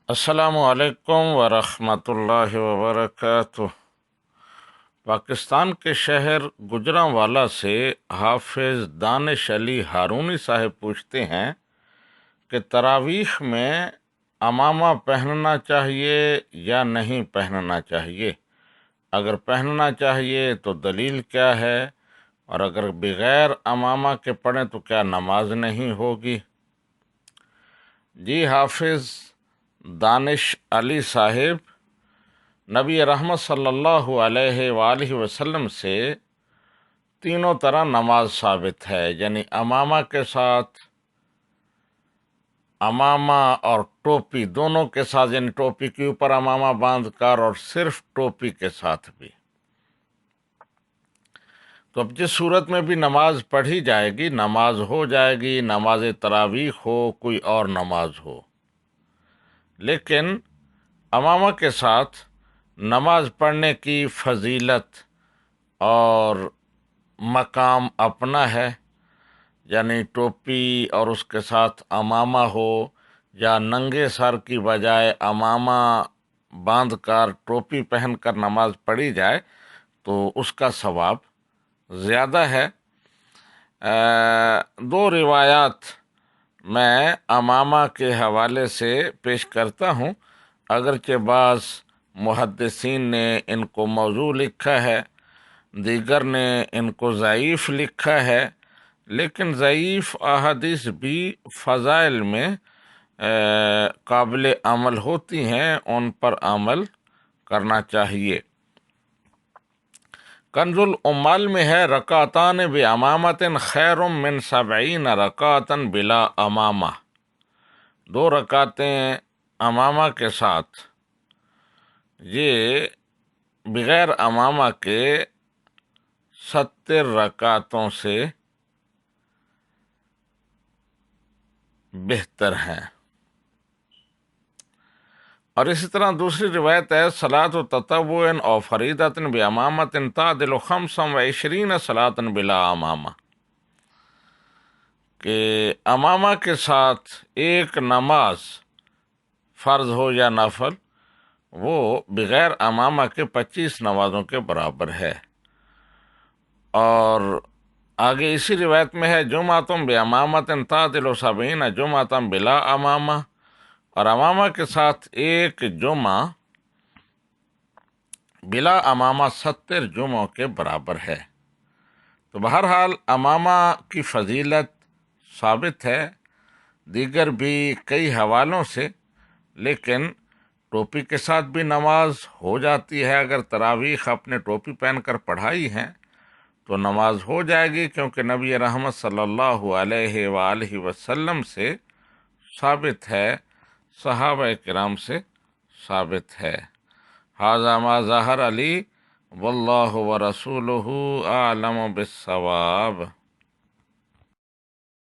السلام علیکم ورحمۃ اللہ وبرکاتہ۔ پاکستان کے شہر گوجرانوالا سے حافظ دانش علی ہارونی صاحب پوچھتے ہیں کہ تراویح میں عمامہ پہننا چاہیے یا نہیں پہننا چاہیے؟ اگر پہننا چاہیے تو دلیل کیا ہے، اور اگر بغیر عمامہ کے پڑھیں تو کیا نماز نہیں ہوگی؟ جی حافظ دانش علی صاحب، نبی رحمت صلی اللہ علیہ وآلہ وسلم سے تینوں طرح نماز ثابت ہے، یعنی عمامہ کے ساتھ، عمامہ اور ٹوپی دونوں کے ساتھ، یعنی ٹوپی کے اوپر عمامہ باندھ کر اور صرف ٹوپی کے ساتھ بھی۔ تو اب جس صورت میں بھی نماز پڑھی جائے گی، نماز ہو جائے گی، نماز تراویح ہو، کوئی اور نماز ہو، لیکن عمامہ کے ساتھ نماز پڑھنے کی فضیلت اور مقام اپنا ہے، یعنی ٹوپی اور اس کے ساتھ عمامہ ہو، یا ننگے سر کی بجائے عمامہ باندھ کر ٹوپی پہن کر نماز پڑھی جائے تو اس کا ثواب زیادہ ہے۔ دو روایات میں عمامہ کے حوالے سے پیش کرتا ہوں، اگرچہ بعض محدثین نے ان کو موضوع لکھا ہے، دیگر نے ان کو ضعیف لکھا ہے، لیکن ضعیف احادیث بھی فضائل میں قابل عمل ہوتی ہیں، ان پر عمل کرنا چاہیے۔ کنز العمال میں ہے، رکعتان بعمامۃ خیر من 70 رکعۃ بلا امامہ۔ 2 رکعتیں عمامہ کے ساتھ، یہ بغیر عمامہ کے 70 رکعتوں سے بہتر ہیں۔ اور اسی طرح دوسری روایت ہے، صلاۃ تطوع او فریضۃ بعمامۃ تعدل 25 صلاۃ بلا امامہ، کہ عمامہ کے ساتھ ایک نماز فرض ہو یا نفل، وہ بغیر عمامہ کے 25 نمازوں کے برابر ہے۔ اور آگے اسی روایت میں ہے، جمعۃ بعمامۃ تعدل 70 جمعۃ بلا امامہ، اور عمامہ کے ساتھ ایک جمعہ بلا امامہ 70 جمعوں کے برابر ہے۔ تو بہرحال عمامہ کی فضیلت ثابت ہے دیگر بھی کئی حوالوں سے، لیکن ٹوپی کے ساتھ بھی نماز ہو جاتی ہے۔ اگر تراویح اپنے ٹوپی پہن کر پڑھائی ہیں تو نماز ہو جائے گی، کیونکہ نبی رحمت صلی اللہ علیہ وآلہ وسلم سے ثابت ہے، صحابہ کرام سے ثابت ہے۔ ھذا ما ظہر علی واللہ ورسولہ اعلم بالصواب۔